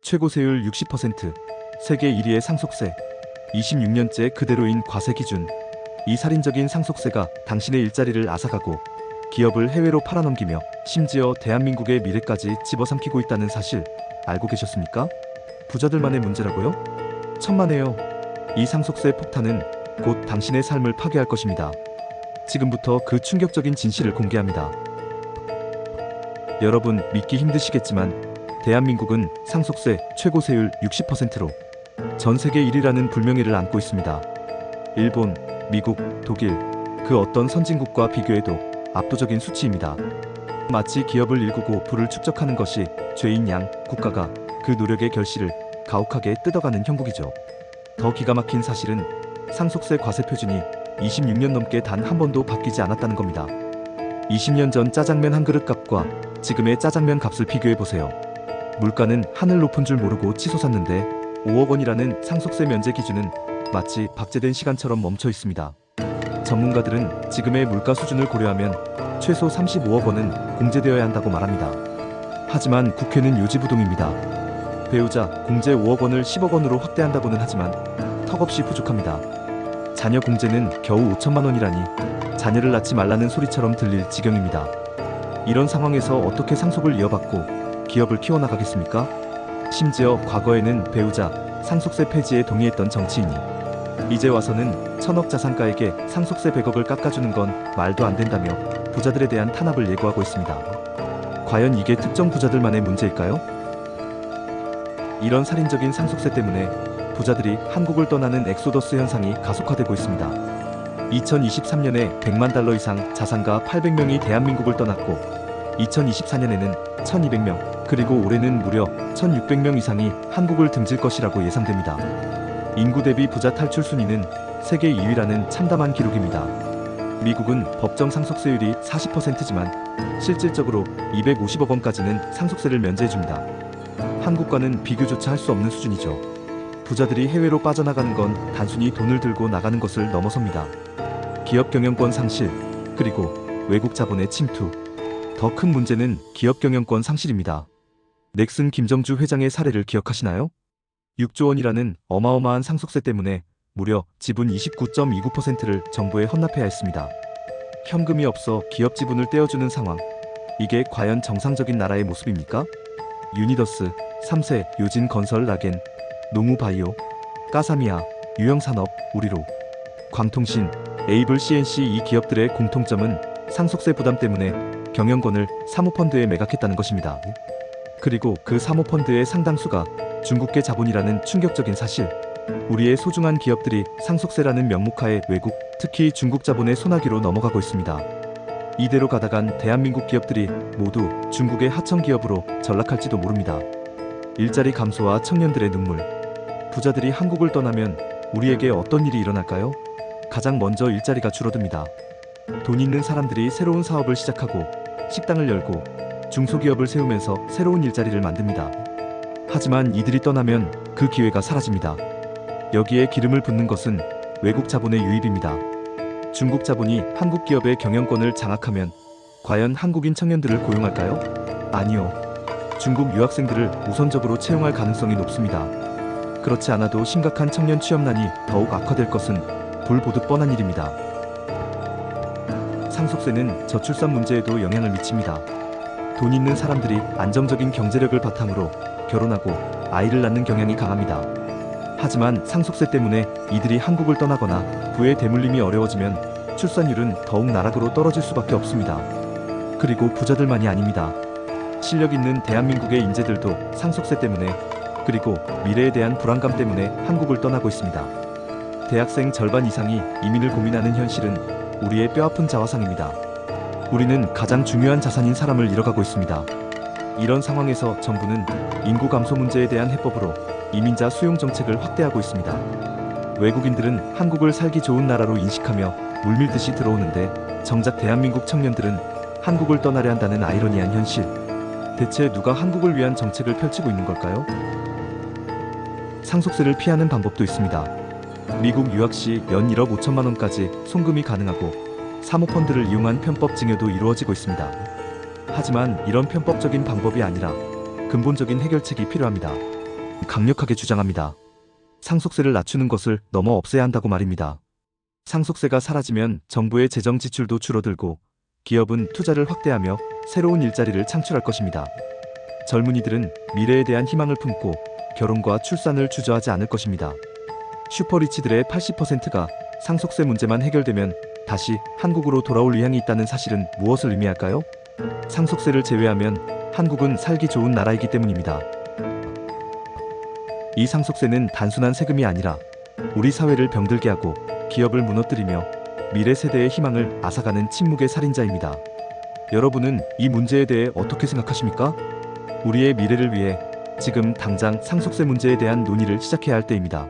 최고세율 60%, 세계 1위의 상속세, 26년째 그대로인 과세 기준. 이 살인적인 상속세가 당신의 일자리를 앗아가고 기업을 해외로 팔아넘기며 심지어 대한민국의 미래까지 집어삼키고 있다는 사실 알고 계셨습니까? 부자들만의 문제라고요? 천만에요. 이 상속세 폭탄은 곧 당신의 삶을 파괴할 것입니다. 지금부터 그 충격적인 진실을 공개합니다. 여러분, 믿기 힘드시겠지만 대한민국은 상속세 최고세율 60%로 전 세계 1위라는 불명예를 안고 있습니다. 일본, 미국, 독일, 그 어떤 선진국과 비교해도 압도적인 수치입니다. 마치 기업을 일구고 부를 축적하는 것이 죄인 양 국가가 그 노력의 결실을 가혹하게 뜯어가는 형국이죠. 더 기가 막힌 사실은 상속세 과세 표준이 26년 넘게 단 한 번도 바뀌지 않았다는 겁니다. 20년 전 짜장면 한 그릇 값과 지금의 짜장면 값을 비교해보세요. 물가는 하늘 높은 줄 모르고 치솟았는데 5억 원이라는 상속세 면제 기준은 마치 박제된 시간처럼 멈춰 있습니다. 전문가들은 지금의 물가 수준을 고려하면 최소 35억 원은 공제되어야 한다고 말합니다. 하지만 국회는 요지부동입니다. 배우자 공제 5억 원을 10억 원으로 확대한다고는 하지만 턱없이 부족합니다. 자녀 공제는 겨우 5천만 원이라니 자녀를 낳지 말라는 소리처럼 들릴 지경입니다. 이런 상황에서 어떻게 상속을 이어받고 기업을 키워나가겠습니까? 심지어 과거에는 배우자 상속세 폐지에 동의했던 정치인이 이제 와서는 천억 자산가에게 상속세 100억을 깎아주는 건 말도 안 된다며 부자들에 대한 탄압을 예고하고 있습니다. 과연 이게 특정 부자들만의 문제일까요? 이런 살인적인 상속세 때문에 부자들이 한국을 떠나는 엑소더스 현상이 가속화되고 있습니다. 2023년에 100만 달러 이상 자산가 800명이 대한민국을 떠났고 2024년에는 1200명, 그리고 올해는 무려 1600명 이상이 한국을 등질 것이라고 예상됩니다. 인구 대비 부자 탈출 순위는 세계 2위라는 참담한 기록입니다. 미국은 법정 상속세율이 40%지만 실질적으로 250억 원까지는 상속세를 면제해줍니다. 한국과는 비교조차 할 수 없는 수준이죠. 부자들이 해외로 빠져나가는 건 단순히 돈을 들고 나가는 것을 넘어섭니다. 기업 경영권 상실, 그리고 외국 자본의 침투. 더 큰 문제는 기업 경영권 상실입니다. 넥슨 김정주 회장의 사례를 기억하시나요? 6조 원이라는 어마어마한 상속세 때문에 무려 지분 29.29%를 정부에 헌납해야 했습니다. 현금이 없어 기업 지분을 떼어주는 상황. 이게 과연 정상적인 나라의 모습입니까? 유니더스, 3세, 요진건설, 라겐, 농우바이오, 까사미아, 유형산업, 우리로, 광통신, 에이블 CNC 이 기업들의 공통점은 상속세 부담 때문에 경영권을 사모펀드에 매각했다는 것입니다. 그리고 그 사모펀드의 상당수가 중국계 자본이라는 충격적인 사실. 우리의 소중한 기업들이 상속세라는 명목하에 외국, 특히 중국 자본의 손아귀로 넘어가고 있습니다. 이대로 가다간 대한민국 기업들이 모두 중국의 하청 기업으로 전락할지도 모릅니다. 일자리 감소와 청년들의 눈물. 부자들이 한국을 떠나면 우리에게 어떤 일이 일어날까요? 가장 먼저 일자리가 줄어듭니다. 돈 있는 사람들이 새로운 사업을 시작하고 식당을 열고 중소기업을 세우면서 새로운 일자리를 만듭니다. 하지만 이들이 떠나면 그 기회가 사라집니다. 여기에 기름을 붓는 것은 외국 자본의 유입입니다. 중국 자본이 한국 기업의 경영권을 장악하면 과연 한국인 청년들을 고용할까요? 아니요. 중국 유학생들을 우선적으로 채용할 가능성이 높습니다. 그렇지 않아도 심각한 청년 취업난이 더욱 악화될 것은 불보듯 뻔한 일입니다. 상속세는 저출산 문제에도 영향을 미칩니다. 돈 있는 사람들이 안정적인 경제력을 바탕으로 결혼하고 아이를 낳는 경향이 강합니다. 하지만 상속세 때문에 이들이 한국을 떠나거나 부의 대물림이 어려워지면 출산율은 더욱 나락으로 떨어질 수밖에 없습니다. 그리고 부자들만이 아닙니다. 실력 있는 대한민국의 인재들도 상속세 때문에, 그리고 미래에 대한 불안감 때문에 한국을 떠나고 있습니다. 대학생 절반 이상이 이민을 고민하는 현실은 우리의 뼈아픈 자화상입니다. 우리는 가장 중요한 자산인 사람을 잃어가고 있습니다. 이런 상황에서 정부는 인구 감소 문제에 대한 해법으로 이민자 수용 정책을 확대하고 있습니다. 외국인들은 한국을 살기 좋은 나라로 인식하며 물밀듯이 들어오는데 정작 대한민국 청년들은 한국을 떠나려 한다는 아이러니한 현실. 대체 누가 한국을 위한 정책을 펼치고 있는 걸까요? 상속세를 피하는 방법도 있습니다. 미국 유학 시 연 1억 5천만 원까지 송금이 가능하고 사모펀드를 이용한 편법 증여도 이루어지고 있습니다. 하지만 이런 편법적인 방법이 아니라 근본적인 해결책이 필요합니다. 강력하게 주장합니다. 상속세를 낮추는 것을 넘어 없애야 한다고 말입니다. 상속세가 사라지면 정부의 재정 지출도 줄어들고 기업은 투자를 확대하며 새로운 일자리를 창출할 것입니다. 젊은이들은 미래에 대한 희망을 품고 결혼과 출산을 주저하지 않을 것입니다. 슈퍼리치들의 80%가 상속세 문제만 해결되면 다시 한국으로 돌아올 의향이 있다는 사실은 무엇을 의미할까요? 상속세를 제외하면 한국은 살기 좋은 나라이기 때문입니다. 이 상속세는 단순한 세금이 아니라 우리 사회를 병들게 하고 기업을 무너뜨리며 미래 세대의 희망을 앗아가는 침묵의 살인자입니다. 여러분은 이 문제에 대해 어떻게 생각하십니까? 우리의 미래를 위해 지금 당장 상속세 문제에 대한 논의를 시작해야 할 때입니다.